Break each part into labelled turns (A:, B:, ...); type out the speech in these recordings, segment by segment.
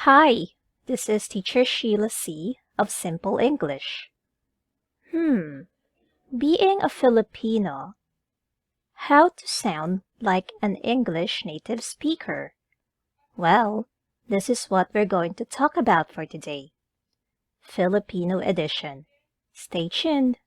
A: Hi, this is teacher Sheila C. of Simple English. Being a Filipino, how to sound like an English native speaker? Well, this is what we're going to talk about for today. Filipino Edition. Stay tuned.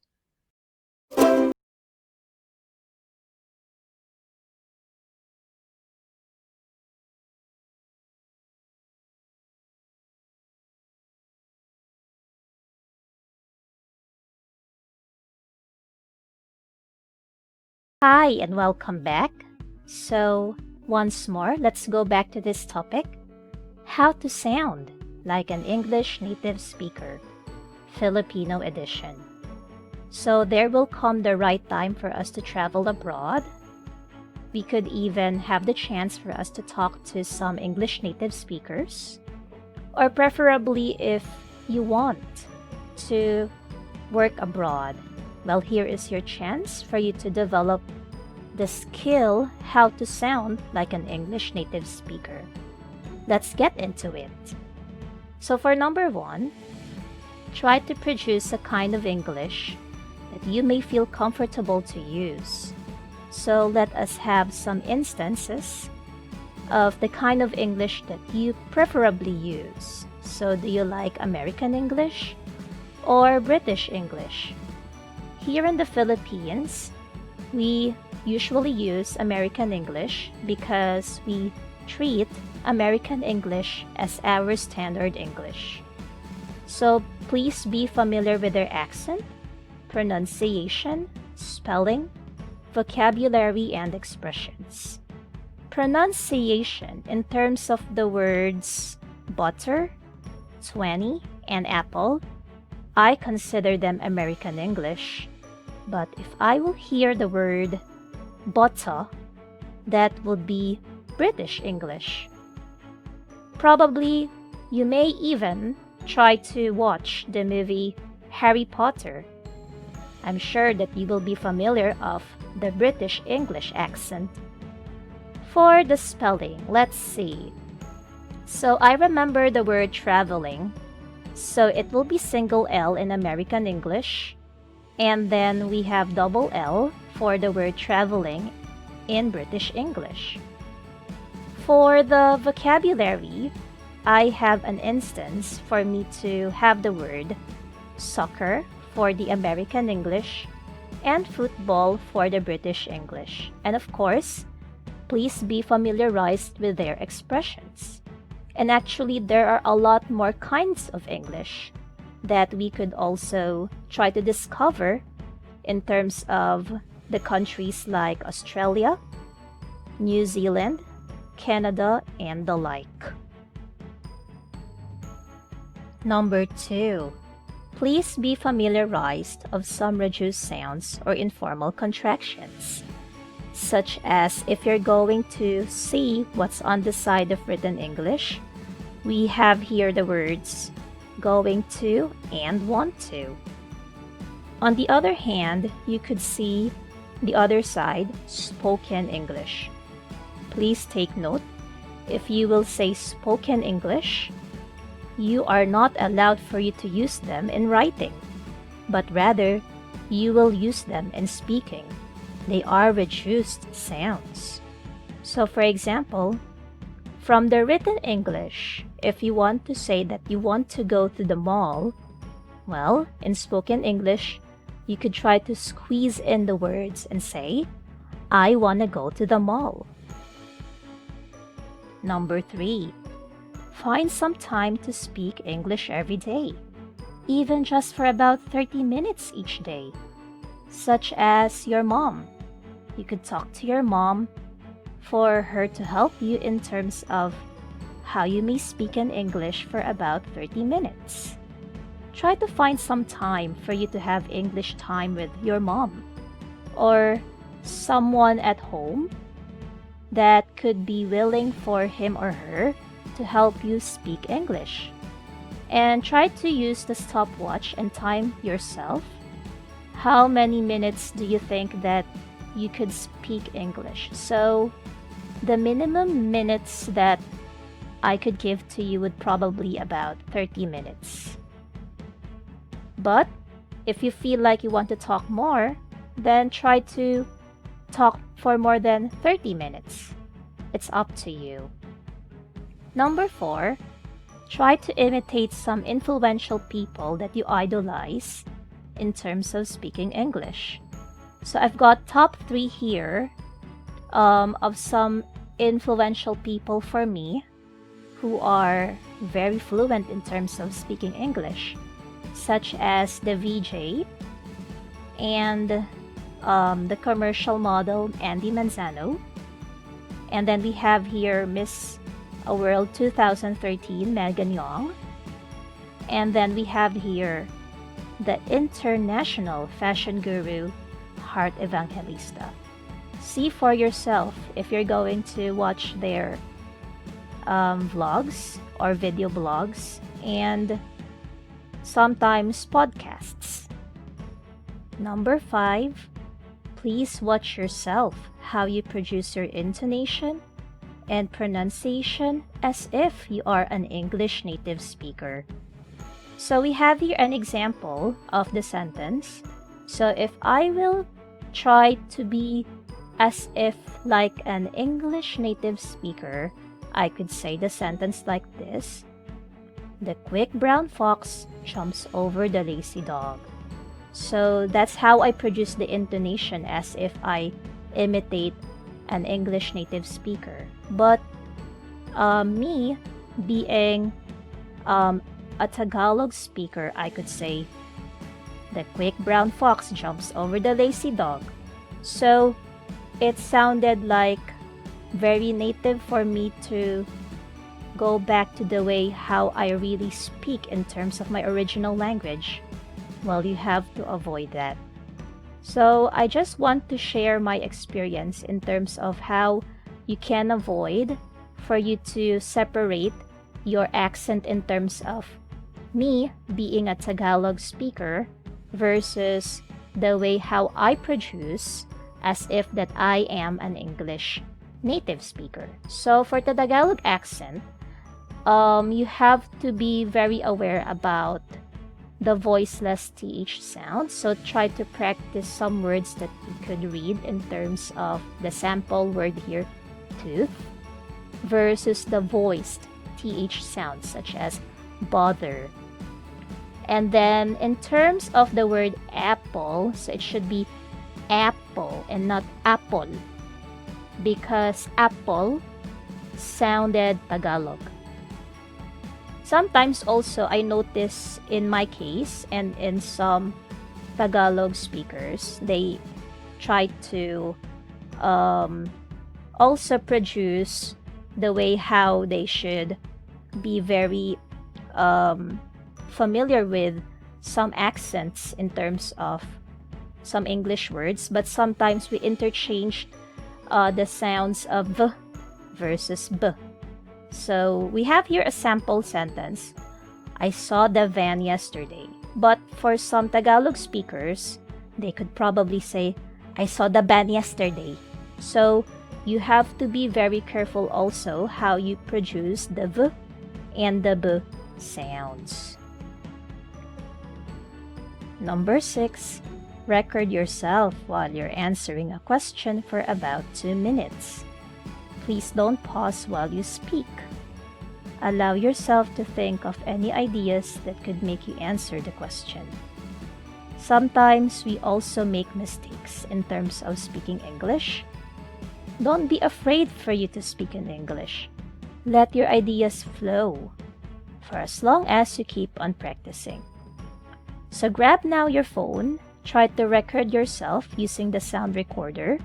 A: Hi and welcome back. So, once more, let's go back to this topic. How to sound like an English native speaker. Filipino Edition. So there will come the right time for us to travel abroad. We could even have the chance for us to talk to some English native speakers. Or preferably if you want to work abroad. Well, here is your chance for you to develop the skill how to sound like an English native speaker. Let's get into it. So for number 1, try to produce a kind of English that you may feel comfortable to use. So let us have some instances of the kind of English that you preferably use. So do you like American English or British English? Here in the Philippines, we usually use American English because we treat American English as our standard English. So please be familiar with their accent, pronunciation, spelling, vocabulary, and expressions. Pronunciation in terms of the words butter, 20, and apple, I consider them American English. But if I will hear the word butter, that would be British English. Probably you may even try to watch the movie Harry Potter. I'm sure that you will be familiar of the British English accent. For the spelling, let's see. So I remember the word traveling. So it will be single L in American English. And then we have double L for the word traveling in British English. For the vocabulary, I have an instance for me to have the word soccer for the American English and football for the British English. And of course, please be familiarized with their expressions. And actually, there are a lot more kinds of English that we could also try to discover in terms of the countries like Australia, New Zealand, Canada, and the like. Number 2. Please be familiarized of some reduced sounds or informal contractions, such as if you're going to see what's on the side of written English, we have here the words going to and want to. On the other hand, you could see the other side, spoken English. Please take note, if you will say spoken English, you are not allowed for you to use them in writing, but rather you will use them in speaking. They are reduced sounds. So for example, from the written English, if you want to say that you want to go to the mall, well, in spoken English, you could try to squeeze in the words and say, I want to go to the mall. Number 3. Find some time to speak English every day, even just for about 30 minutes each day, such as your mom. You could talk to your mom for her to help you in terms of how you may speak in English for about 30 minutes. Try to find some time for you to have English time with your mom or someone at home that could be willing for him or her to help you speak English. And try to use the stopwatch and time yourself. How many minutes do you think that you could speak English? So the minimum minutes that I could give to you would probably about 30 minutes. But if you feel like you want to talk more, then try to talk for more than 30 minutes. It's up to you. Number 4, try to imitate some influential people that you idolize in terms of speaking English. So I've got top 3 here of some influential people for me who are very fluent in terms of speaking English, such as the VJ and the commercial model Andy Manzano. And then we have here Miss World 2013 Megan Young. And then we have here the international fashion guru Heart Evangelista. See for yourself if you're going to watch their vlogs or video blogs and sometimes podcasts. Number 5, please watch yourself how you produce your intonation and pronunciation as if you are an English native speaker. So we have here an example of the sentence. So if I will try to be as if like an English native speaker, I could say the sentence like this. The quick brown fox jumps over the lazy dog. So that's how I produce the intonation as if I imitate an English native speaker. But me being a Tagalog speaker, I could say, the quick brown fox jumps over the lazy dog. So it sounded like very native for me to go back to the way how I really speak in terms of my original language. Well, you have to avoid that. So I just want to share my experience in terms of how you can avoid for you to separate your accent in terms of me being a Tagalog speaker versus the way how I produce as if that I am an English native speaker. So for the Tagalog accent, you have to be very aware about the voiceless TH sound. So try to practice some words that you could read in terms of the sample word here, tooth, versus the voiced TH sounds such as bother. And then in terms of the word apple, so it should be apple and not apple, because apple sounded Tagalog. Sometimes also I notice in my case and in some Tagalog speakers, they try to also produce the way how they should be very familiar with some accents in terms of some English words, but sometimes we interchange the sounds of V versus B. So we have here a sample sentence. I saw the van yesterday. But for some Tagalog speakers, they could probably say, I saw the van yesterday. So you have to be very careful also how you produce the V and the B sounds. Number 6, record yourself while you're answering a question for about 2 minutes. Please don't pause while you speak. Allow yourself to think of any ideas that could make you answer the question. Sometimes we also make mistakes in terms of speaking English. Don't be afraid for you to speak in English. Let your ideas flow for as long as you keep on practicing. So grab now your phone, try to record yourself using the sound recorder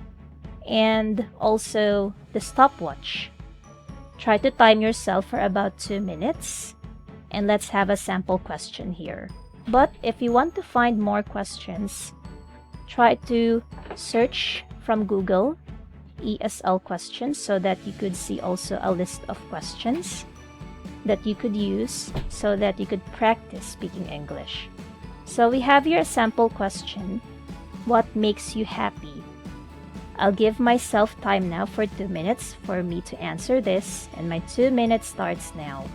A: and also the stopwatch. Try to time yourself for about 2 minutes, and let's have a sample question here. But if you want to find more questions, try to search from Google ESL questions so that you could see also a list of questions that you could use so that you could practice speaking English. So we have here a sample question. What makes you happy? I'll give myself time now for 2 minutes for me to answer this, and my 2 minutes starts now.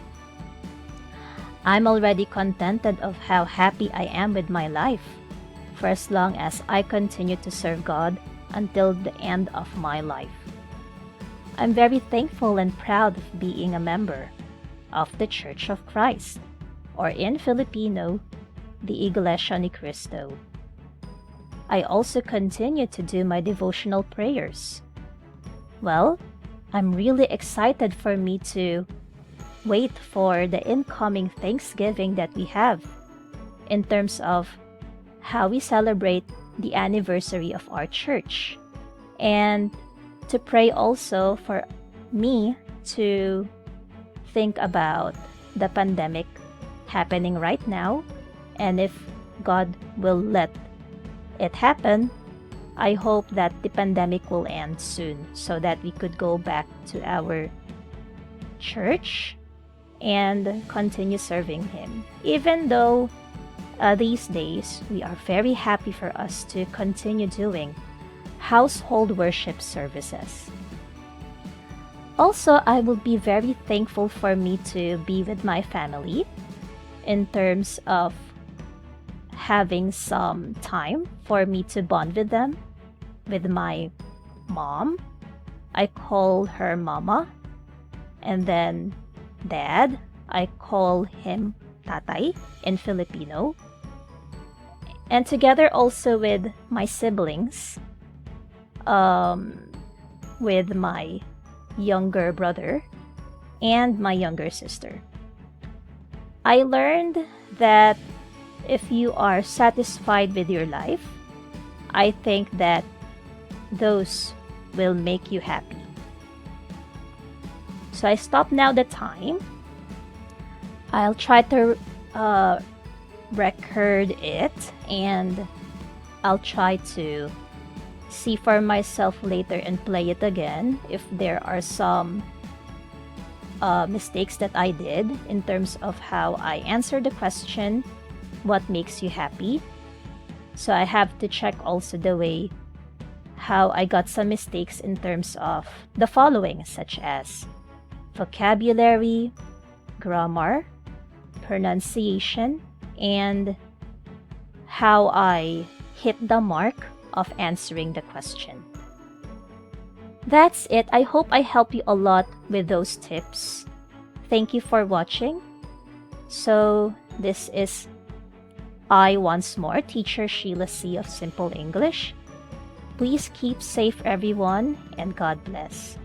A: I'm already contented of how happy I am with my life, for as long as I continue to serve God until the end of my life. I'm very thankful and proud of being a member of the Church of Christ, or in Filipino, the Iglesia ni Cristo. I also continue to do my devotional prayers. Well, I'm really excited for me to wait for the incoming Thanksgiving that we have in terms of how we celebrate the anniversary of our church, and to pray also for me to think about the pandemic happening right now, and if God will let it happen, I hope that the pandemic will end soon so that we could go back to our church and continue serving Him. Even though these days we are very happy for us to continue doing household worship services. Also, I will be very thankful for me to be with my family in terms of having some time for me to bond with them. With my mom, I call her mama, and then dad, I call him tatay in Filipino. And together also with my siblings, with my younger brother and my younger sister. I learned that if you are satisfied with your life, I think that those will make you happy. So I stop now the time. I'll try to record it, and I'll try to see for myself later and play it again if there are some mistakes that I did in terms of how I answered the question, what makes you happy? So I have to check also the way how I got some mistakes in terms of the following, such as vocabulary, grammar, pronunciation, and how I hit the mark of answering the question. That's it. I hope I help you a lot with those tips. Thank you for watching. So this is I once more, Teacher Sheila C. of Simple English. Please keep safe, everyone, and God bless.